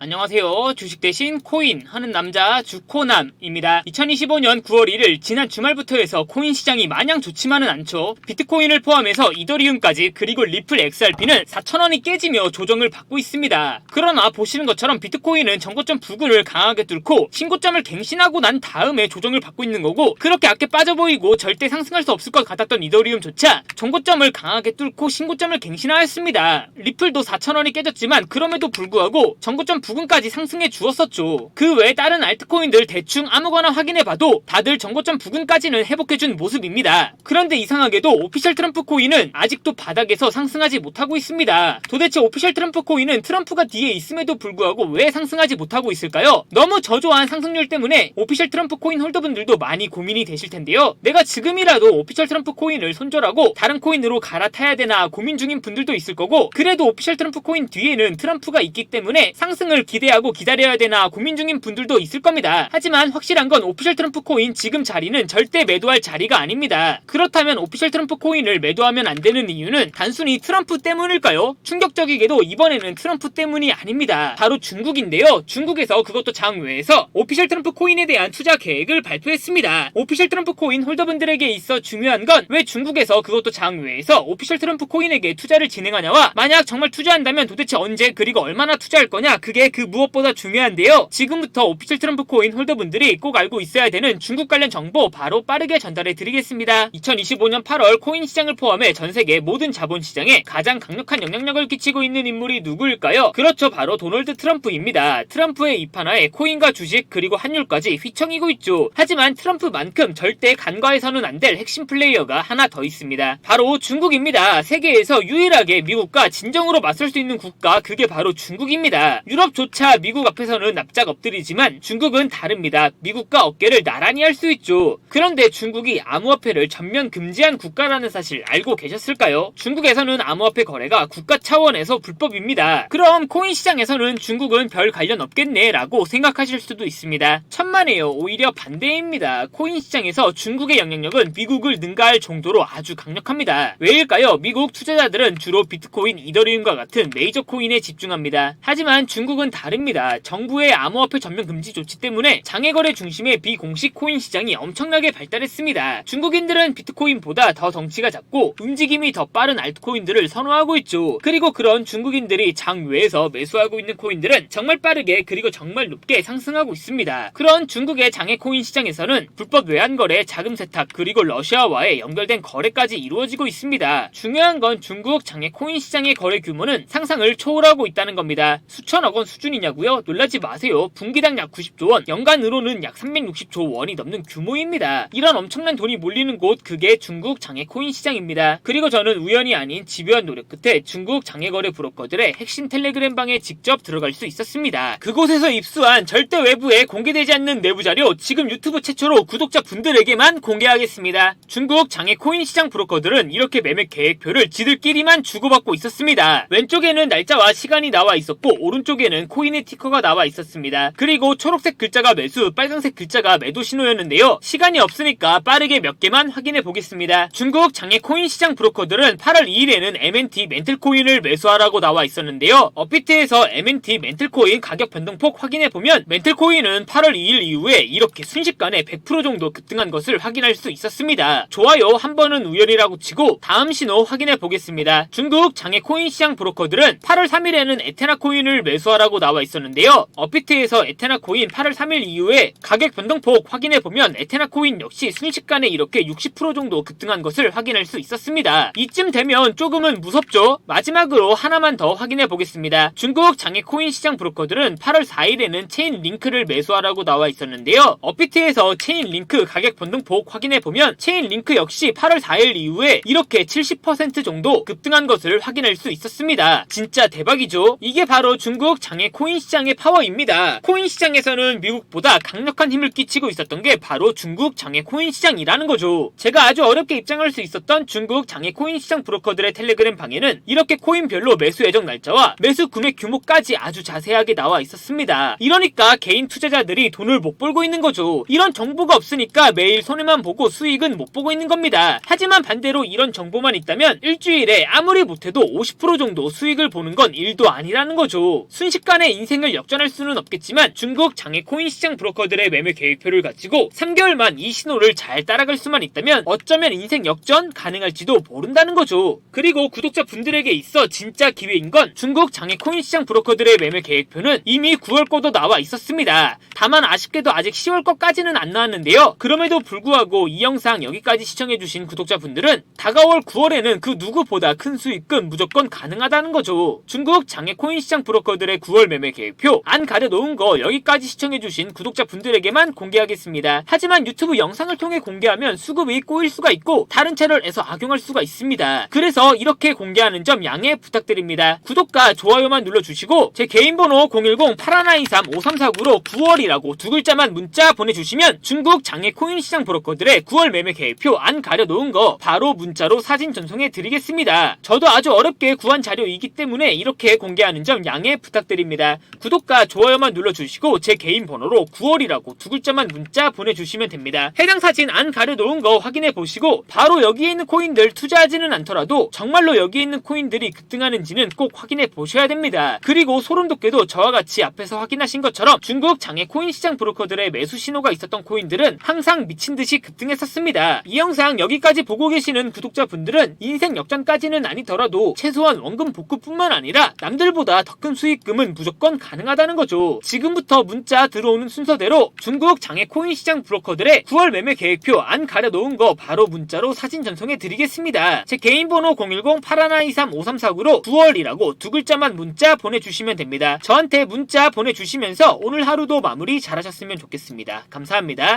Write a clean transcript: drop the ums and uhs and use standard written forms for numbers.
안녕하세요. 주식 대신 코인 하는 남자 주코남입니다. 2025년 9월 1일 지난 주말부터 해서 코인 시장이 마냥 좋지만은 않죠. 비트코인을 포함해서 이더리움까지 그리고 리플 XRP는 4,000원이 깨지며 조정을 받고 있습니다. 그러나 보시는 것처럼 비트코인은 전고점 부근을 강하게 뚫고 신고점을 갱신하고 난 다음에 조정을 받고 있는 거고, 그렇게 악게 빠져 보이고 절대 상승할 수 없을 것 같았던 이더리움조차 전고점을 강하게 뚫고 신고점을 갱신하였습니다. 리플도 4,000원이 깨졌지만 그럼에도 불구하고 전고점 부근까지 상승해 주었었죠. 그 외에 다른 알트코인들 대충 아무거나 확인해봐도 다들 전고점 부근까지는 회복해준 모습입니다. 그런데 이상하게도 오피셜 트럼프 코인은 아직도 바닥에서 상승하지 못하고 있습니다. 도대체 오피셜 트럼프 코인은 트럼프가 뒤에 있음에도 불구하고 왜 상승하지 못하고 있을까요? 너무 저조한 상승률 때문에 오피셜 트럼프 코인 홀더분들도 많이 고민이 되실 텐데요. 내가 지금이라도 오피셜 트럼프 코인을 손절하고 다른 코인으로 갈아타야 되나 고민 중인 분들도 있을 거고, 그래도 오피셜 트럼프 코인 뒤에는 트럼프가 있기 때문에 상승을 기대하고 기다려야 되나 고민 중인 분들도 있을 겁니다. 하지만 확실한 건 오피셜 트럼프 코인 지금 자리는 절대 매도할 자리가 아닙니다. 그렇다면 오피셜 트럼프 코인을 매도하면 안 되는 이유는 단순히 트럼프 때문일까요? 충격적이게도 이번에는 트럼프 때문이 아닙니다. 바로 중국인데요. 중국에서 그것도 장외에서 오피셜 트럼프 코인에 대한 투자 계획을 발표했습니다. 오피셜 트럼프 코인 홀더분들에게 있어 중요한 건 왜 중국에서 그것도 장외에서 오피셜 트럼프 코인에게 투자를 진행하냐와, 만약 정말 투자한다면 도대체 언제 그리고 얼마나 투자할 거냐, 그게 그 무엇보다 중요한데요. 지금부터 오피셜 트럼프 코인 홀더분들이 꼭 알고 있어야 되는 중국 관련 정보 바로 빠르게 전달해 드리겠습니다. 2025년 8월 코인 시장을 포함해 전세계 모든 자본 시장에 가장 강력한 영향력을 끼치고 있는 인물이 누구일까요? 그렇죠, 바로 도널드 트럼프입니다. 트럼프의 입한하에 코인과 주식 그리고 환율까지 휘청이고 있죠. 하지만 트럼프만큼 절대 간과해서는 안 될 핵심 플레이어가 하나 더 있습니다. 바로 중국입니다. 세계에서 유일하게 미국과 진정으로 맞설 수 있는 국가, 그게 바로 중국입니다. 유럽조차 미국 앞에서는 납작 엎드리지만 중국은 다릅니다. 미국과 어깨를 나란히 할 수 있죠. 그런데 중국이 암호화폐를 전면 금지한 국가라는 사실 알고 계셨을까요? 중국에서는 암호화폐 거래가 국가 차원에서 불법입니다. 그럼 코인 시장에서는 중국은 별 관련 없겠네 라고 생각하실 수도 있습니다. 천만에요. 오히려 반대입니다. 코인 시장에서 중국의 영향력은 미국을 능가할 정도로 아주 강력합니다. 왜일까요? 미국 투자자들은 주로 비트코인, 이더리움과 같은 메이저 코인에 집중합니다. 하지만 중국은 다릅니다. 정부의 암호화폐 전면 금지 조치 때문에 장외거래 중심의 비공식 코인 시장이 엄청나게 발달했습니다. 중국인들은 비트코인보다 더 덩치가 작고 움직임이 더 빠른 알트코인들을 선호하고 있죠. 그리고 그런 중국인들이 장외에서 매수하고 있는 코인들은 정말 빠르게 그리고 정말 높게 상승하고 있습니다. 그런 중국의 장외 코인 시장에서는 불법 외환거래, 자금 세탁 그리고 러시아와의 연결된 거래까지 이루어지고 있습니다. 중요한 건 중국 장외 코인 시장의 거래 규모는 상상을 초월하고 있다는 겁니다. 수천억 원 수준이냐고요? 놀라지 마세요. 분기당 약 90조 원, 연간으로는 약 360조 원이 넘는 규모입니다. 이런 엄청난 돈이 몰리는 곳, 그게 중국 장외 코인 시장입니다. 그리고 저는 우연이 아닌 집요한 노력 끝에 중국 장외거래 브로커들의 핵심 텔레그램 방에 직접 들어갈 수 있었습니다. 그곳에서 입수한 절대 외부에 공개되지 않는 내부 자료, 지금 유튜브 최초로 구독자 분들에게만 공개하겠습니다. 중국 장외 코인 시장 브로커들은 이렇게 매매 계획표를 지들끼리만 주고받고 있었습니다. 왼쪽에는 날짜와 시간이 나와 있었고 오른쪽에는 코인의 티커가 나와 있었습니다. 그리고 초록색 글자가 매수, 빨간색 글자가 매도 신호였는데요. 시간이 없으니까 빠르게 몇 개만 확인해 보겠습니다. 중국 장외 코인 시장 브로커들은 8월 2일에는 MNT 멘틀코인을 매수하라고 나와 있었는데요. 업비트에서 MNT 멘틀코인 가격 변동폭 확인해 보면 멘틀코인은 8월 2일 이후에 이렇게 순식간에 100% 정도 급등한 것을 확인할 수 있었습니다. 좋아요, 한 번은 우연이라고 치고 다음 신호 확인해 보겠습니다. 중국 장외 코인 시장 브로커들은 8월 3일에는 에테나 코인을 매수하라고 나와 있었는데요. 업비트에서 에테나 코인 8월 3일 이후에 가격 변동폭 확인해 보면 에테나 코인 역시 순식간에 이렇게 60% 정도 급등한 것을 확인할 수 있었습니다. 이쯤 되면 조금은 무섭죠? 마지막으로 하나만 더 확인해 보겠습니다. 중국 장외 코인 시장 브로커들은 8월 4일에는 체인 링크를 매수하라고 나와 있었는데요. 업비트에서 체인 링크 가격 변동폭 확인해 보면 체인 링크 역시 8월 4일 이후에 이렇게 70% 정도 급등한 것을 확인할 수 있었습니다. 진짜 대박이죠? 이게 바로 중국 장외 코인 시장의 파워입니다. 코인 시장에서는 미국보다 강력한 힘을 끼치고 있었던 게 바로 중국 장외 코인 시장이라는 거죠. 제가 아주 어렵게 입장할 수 있었던 중국 장외 코인 시장 브로커들의 텔레그램 방에는 이렇게 코인별로 매수 예정 날짜와 매수 금액 규모까지 아주 자세하게 나와 있었습니다. 이러니까 개인 투자자들이 돈을 못 벌고 있는 거죠. 이런 정보가 없으니까 매일 손해만 보고 수익은 못 보고 있는 겁니다. 하지만 반대로 이런 정보만 있다면 일주일에 아무리 못해도 50% 정도 수익을 보는 건 일도 아니라는 거죠. 순식간에 순식간에 인생을 역전할 수는 없겠지만 중국 장외 코인 시장 브로커들의 매매 계획표를 가지고 3개월만 이 신호를 잘 따라갈 수만 있다면 어쩌면 인생 역전 가능할지도 모른다는 거죠. 그리고 구독자분들에게 있어 진짜 기회인 건 중국 장외 코인 시장 브로커들의 매매 계획표는 이미 9월 거도 나와 있었습니다. 다만 아쉽게도 아직 10월 거까지는 안 나왔는데요. 그럼에도 불구하고 이 영상 여기까지 시청해주신 구독자분들은 다가올 9월에는 그 누구보다 큰 수익금 무조건 가능하다는 거죠. 중국 장외 코인 시장 브로커들의 9월 매매 계획표 안 가려놓은 거 여기까지 시청해주신 구독자분들에게만 공개하겠습니다. 하지만 유튜브 영상을 통해 공개하면 수급이 꼬일 수가 있고 다른 채널에서 악용할 수가 있습니다. 그래서 이렇게 공개하는 점 양해 부탁드립니다. 구독과 좋아요만 눌러주시고 제 개인 번호 010-8123-5349로 9월이라고 두 글자만 문자 보내주시면 중국 장외 코인 시장 브로커들의 9월 매매 계획표 안 가려놓은 거 바로 문자로 사진 전송해 드리겠습니다. 저도 아주 어렵게 구한 자료이기 때문에 이렇게 공개하는 점 양해 부탁드립니다. 구독과 좋아요만 눌러주시고 제 개인 번호로 9월이라고 두 글자만 문자 보내주시면 됩니다. 해당 사진 안 가려놓은 거 확인해 보시고 바로 여기에 있는 코인들 투자하지는 않더라도 정말로 여기에 있는 코인들이 급등하는지는 꼭 확인해 보셔야 됩니다. 그리고 소름 돋게도 저와 같이 앞에서 확인하신 것처럼 중국 장외 코인 시장 브로커들의 매수 신호가 있었던 코인들은 항상 미친듯이 급등했었습니다. 이 영상 여기까지 보고 계시는 구독자분들은 인생 역전까지는 아니더라도 최소한 원금 복구뿐만 아니라 남들보다 더 큰 수익금은 무조건 가능하다는 거죠. 지금부터 문자 들어오는 순서대로 중국 장외 코인 시장 브로커들의 9월 매매 계획표 안 가려놓은 거 바로 문자로 사진 전송해 드리겠습니다. 제 개인 번호 010-8123-5349로 9월이라고 두 글자만 문자 보내주시면 됩니다. 저한테 문자 보내주시면서 오늘 하루도 마무리 잘하셨으면 좋겠습니다. 감사합니다.